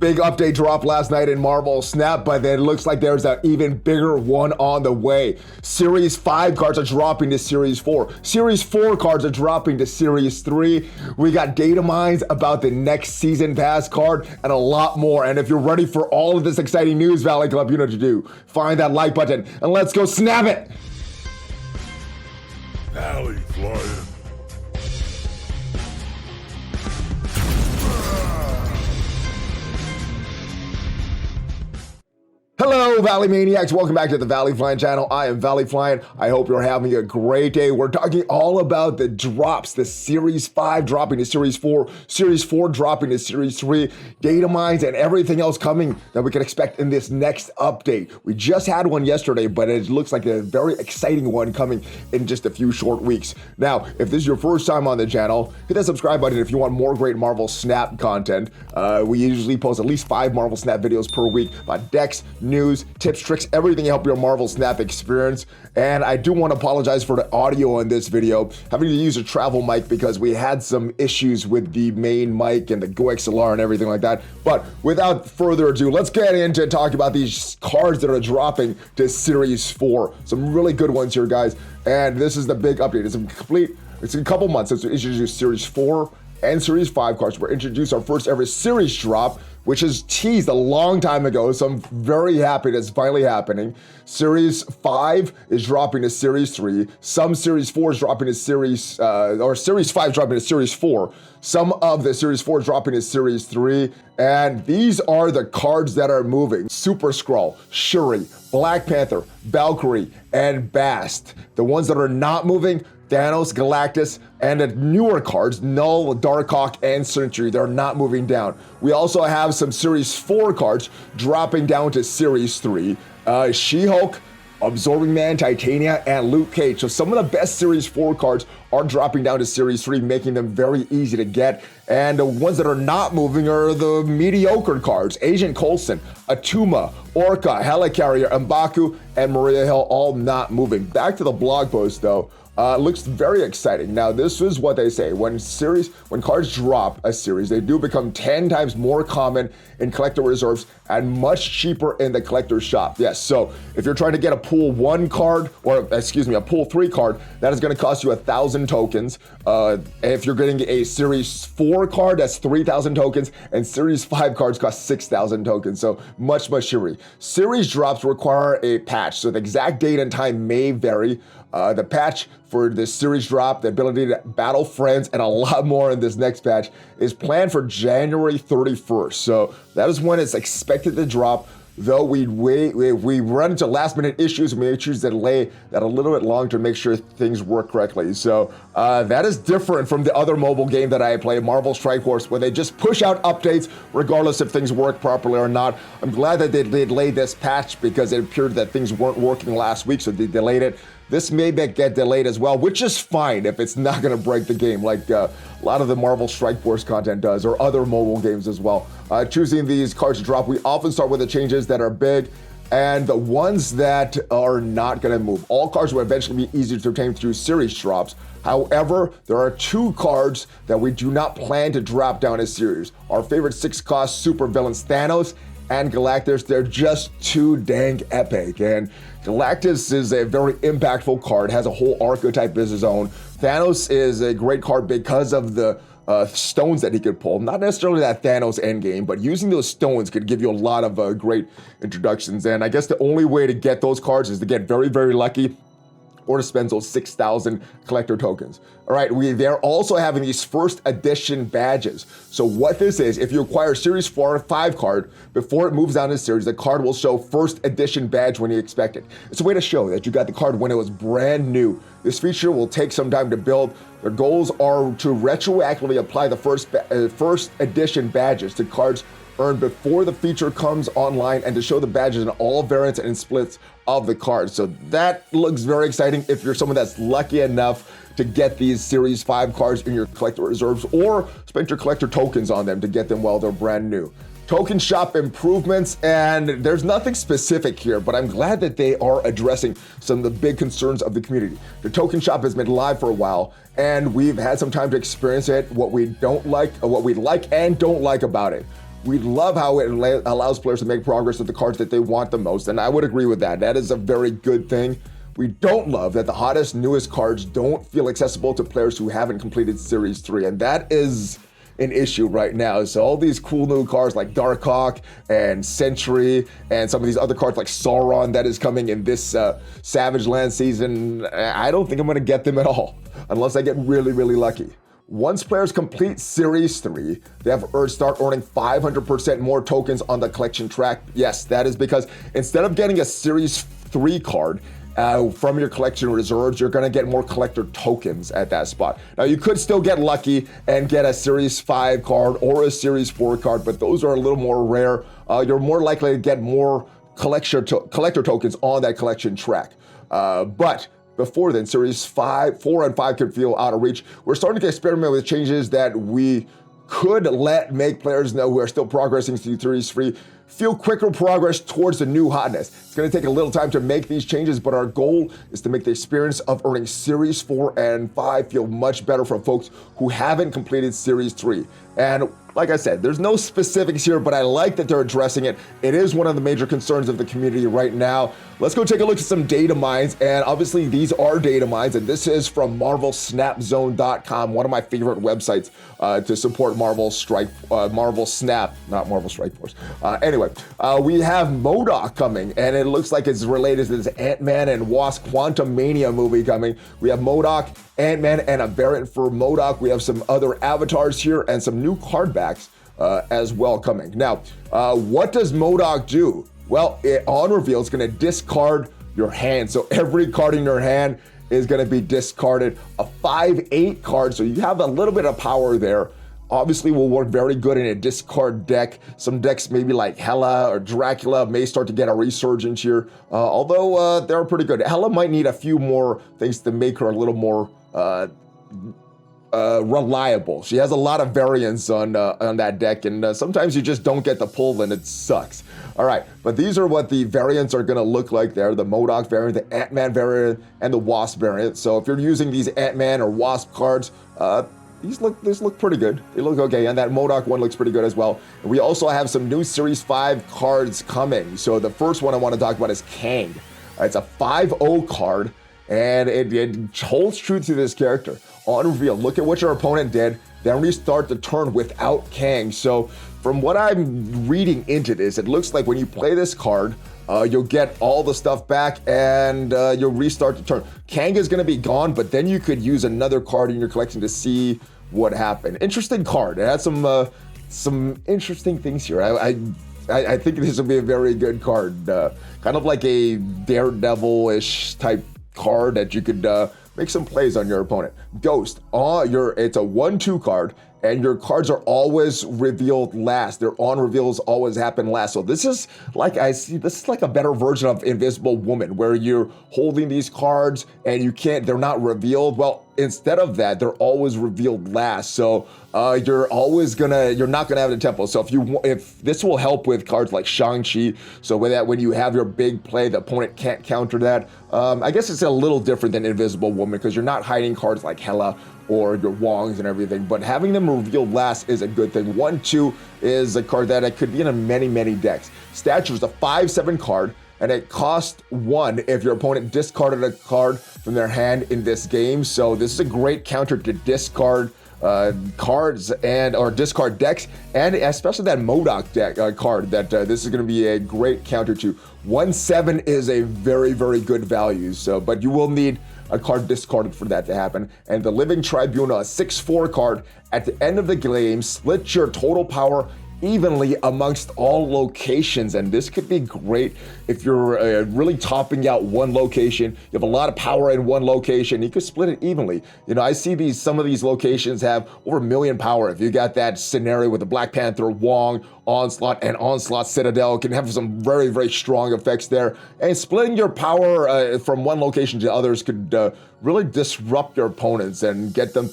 Big update dropped last night in Marvel Snap, but then it looks like there's an even bigger one on the way. Series 5 cards are dropping to Series 4. Series 4 cards are dropping to Series 3. We got data mines about the next season pass card and a lot more. And if you're ready for all of this exciting news, Valley Club, you know what to do. Find that like button and let's go snap it! ValleyFlyin. Hello, Valley Maniacs. Welcome back to the ValleyFlyin channel. I am ValleyFlyin. I hope you're having a great day. We're talking all about the drops, the Series 5 dropping to Series 4, Series 4 dropping to Series 3, data mines, and everything else coming that we can expect in this next update. We just had one yesterday, but it looks like a very exciting one coming in just a few short weeks. Now, if this is your first time on the channel, hit that subscribe button if you want more great Marvel Snap content. We usually post at least 5 Marvel Snap videos per week about decks, news, tips, tricks, everything to help your Marvel Snap experience. And I do want to apologize for the audio in this video, having to use a travel mic because we had some issues with the main mic and the Go XLR and everything like that. But without further ado, let's get into talking about these cards that are dropping to Series 4. Some really good ones here, guys. And this is the big update. It's a couple months since we introduced Series 4 and Series 5 cards. We're introduced our first ever series drop, which is teased a long time ago, so I'm very happy that's finally happening. Series 5 is dropping to Series 3. Some Series 4 is dropping to Series 5 dropping to Series 4. Some of the Series 4 is dropping to Series 3. And these are the cards that are moving. Super Skrull, Shuri, Black Panther, Valkyrie, and Bast. The ones that are not moving, Thanos, Galactus, and the newer cards, Null, Darkhawk, and Sentry, they're not moving down. We also have some Series 4 cards dropping down to Series 3. She-Hulk, Absorbing Man, Titania, and Luke Cage. So some of the best Series 4 cards are dropping down to Series 3, making them very easy to get. And the ones that are not moving are the mediocre cards. Agent Coulson, Atuma, Orca, Helicarrier, M'Baku, and Maria Hill, all not moving. Back to the blog post, though. Looks very exciting. Now, this is what they say. When cards drop a series, they do become 10 times more common in collector reserves and much cheaper in the collector's shop. Yes, so if you're trying to get a pool 1 card, or excuse me, a pool 3 card, that is going to cost you 1,000 tokens. If you're getting a Series 4 card, that's 3,000 tokens, and Series 5 cards cost 6,000 tokens, so much cheaper. Series drops require a patch, so the exact date and time may vary. The patch for this series drop, the ability to battle friends, and a lot more in this next patch is planned for January 31st. So that is when it's expected to drop. Though we run into last minute issues, we may choose to delay that a little bit longer to make sure things work correctly. So that is different from the other mobile game that I play, Marvel Strike Force, where they just push out updates regardless if things work properly or not. I'm glad that they delayed this patch because it appeared that things weren't working last week, so they delayed it. This may get delayed as well, which is fine if it's not going to break the game, like a lot of the Marvel Strike Force content does, or other mobile games as well. Choosing these cards to drop, we often start with the changes that are big and the ones that are not going to move. All cards will eventually be easier to obtain through series drops. However, there are 2 cards that we do not plan to drop down as series. Our favorite 6-cost super villains, Thanos and Galactus, they're just too dang epic. And Galactus is a very impactful card, has a whole archetype as his own. Thanos is a great card because of the stones that he could pull. Not necessarily that Thanos endgame, but using those stones could give you a lot of great introductions. And I guess the only way to get those cards is to get very, very lucky, or to spend those 6,000 collector tokens. All right, they're also having these first edition badges. So what this is, if you acquire Series 4 or 5 card, before it moves down to series, the card will show first edition badge when you expect it. It's a way to show that you got the card when it was brand new. This feature will take some time to build. Their goals are to retroactively apply the first edition badges to cards earned before the feature comes online, and to show the badges in all variants and splits of the cards. So that looks very exciting if you're someone that's lucky enough to get these Series 5 cards in your collector reserves, or spend your collector tokens on them to get them while they're brand new. Token shop improvements, and there's nothing specific here, but I'm glad that they are addressing some of the big concerns of the community. The token shop has been live for a while, and we've had some time to experience it, what we like and don't like about it. We love how it allows players to make progress with the cards that they want the most, and I would agree with that. That is a very good thing. We don't love that the hottest, newest cards don't feel accessible to players who haven't completed Series 3, and that is an issue right now. So all these cool new cards like Darkhawk and Sentry and some of these other cards like Sauron that is coming in this Savage Land season, I don't think I'm going to get them at all unless I get really, really lucky. Once players complete Series 3, they have start earning 500% more tokens on the collection track. Yes, that is because instead of getting a Series 3 card, from your collection reserves, you're going to get more collector tokens at that spot. Now, you could still get lucky and get a Series 5 card or a Series 4 card, but those are a little more rare. You're more likely to get more collector tokens on that collection track. But before then, Series 4 and 5 could feel out of reach. We're starting to experiment with changes that we could make players know who are still progressing through Series 3 feel quicker progress towards the new hotness. It's going to take a little time to make these changes, but our goal is to make the experience of earning Series 4 and 5 feel much better for folks who haven't completed Series 3. And like I said, there's no specifics here, but I like that they're addressing it. It is one of the major concerns of the community right now. Let's go take a look at some data mines, and obviously these are data mines, and this is from MarvelSnapZone.com, one of my favorite websites to support Marvel Snap, not Marvel Strike Force. Anyway, we have MODOK coming, and it looks like it's related to this Ant-Man and Wasp Quantumania movie coming. We have MODOK, Ant-Man, and a variant for MODOK. We have some other avatars here and some new card backs as well coming. Now, what does MODOK do? Well, on reveal, it's going to discard your hand. So every card in your hand is going to be discarded. A 5/8 card, so you have a little bit of power there. Obviously will work very good in a discard deck. Some decks maybe like Hela or Dracula may start to get a resurgence here, although they're pretty good. Hela might need a few more things to make her a little more reliable. She has a lot of variants on that deck, and sometimes you just don't get the pull and it sucks. All right, but these are what the variants are gonna look like there: the MODOK variant, the Ant-Man variant, and the Wasp variant. So if you're using these Ant-Man or Wasp cards, these look pretty good. They look okay, and that MODOK one looks pretty good as well. And we also have some new Series 5 cards coming. So the first one I want to talk about is Kang. It's a 5/0 card, and it holds true to this character. On reveal, look at what your opponent did, then restart the turn without Kang. So from what I'm reading into this, it looks like when you play this card, you'll get all the stuff back and you'll restart the turn. Kang is going to be gone, but then you could use another card in your collection to see what happened. Interesting card. It had some interesting things here. I think this will be a very good card. Kind of like a Daredevil-ish type card that you could make some plays on your opponent. Ghost, it's a 1/2 card, and your cards are always revealed last. Their on reveals always happen last. So this is like a better version of Invisible Woman, where you're holding these cards and they're not revealed. Well, instead of that, they're always revealed last. So you're not gonna have the tempo. So if this will help with cards like Shang-Chi, so when you have your big play, the opponent can't counter that. I guess it's a little different than Invisible Woman because you're not hiding cards like Hela or your Wongs and everything, but having them revealed last is a good thing. 1/2 is a card that could be in many, many decks. Stature is a 5/7 card, and it costs 1 if your opponent discarded a card from their hand in this game. So this is a great counter to discard cards or discard decks, and especially that MODOK deck card that this is going to be a great counter to. 1/7 is a very, very good value. So, but you will need a card discarded for that to happen. And the Living Tribunal, a 6/4 card. At the end of the game, split your total power evenly amongst all locations, and this could be great if you're really topping out one location. You have a lot of power in one location, you could split it evenly. You know, I see some of these locations have over 1 million power. If you got that scenario with the Black Panther, Wong, Onslaught, and Onslaught Citadel, can have some very, very strong effects there. And splitting your power from one location to others could really disrupt your opponents and get them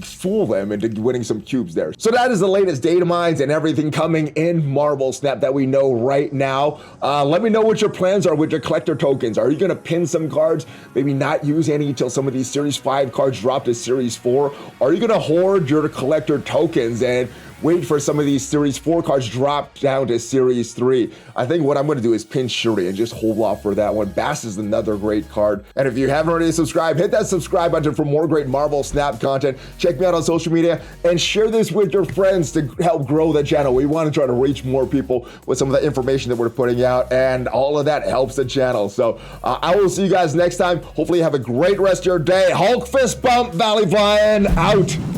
fool them into winning some cubes there. So that is the latest data mines and everything coming in Marvel Snap that we know right now. Let me know what your plans are with your collector tokens. Are you going to pin some cards, maybe not use any until some of these Series 5 cards drop to Series 4? Are you going to hoard your collector tokens and wait for some of these Series 4 cards drop down to Series 3. I think what I'm going to do is pin Shuri and just hold off for that one. Bass is another great card. And if you haven't already subscribed, hit that subscribe button for more great Marvel Snap content. Check me out on social media and share this with your friends to help grow the channel. We want to try to reach more people with some of the information that we're putting out, and all of that helps the channel. So I will see you guys next time. Hopefully you have a great rest of your day. Hulk fist bump, ValleyFlyin out.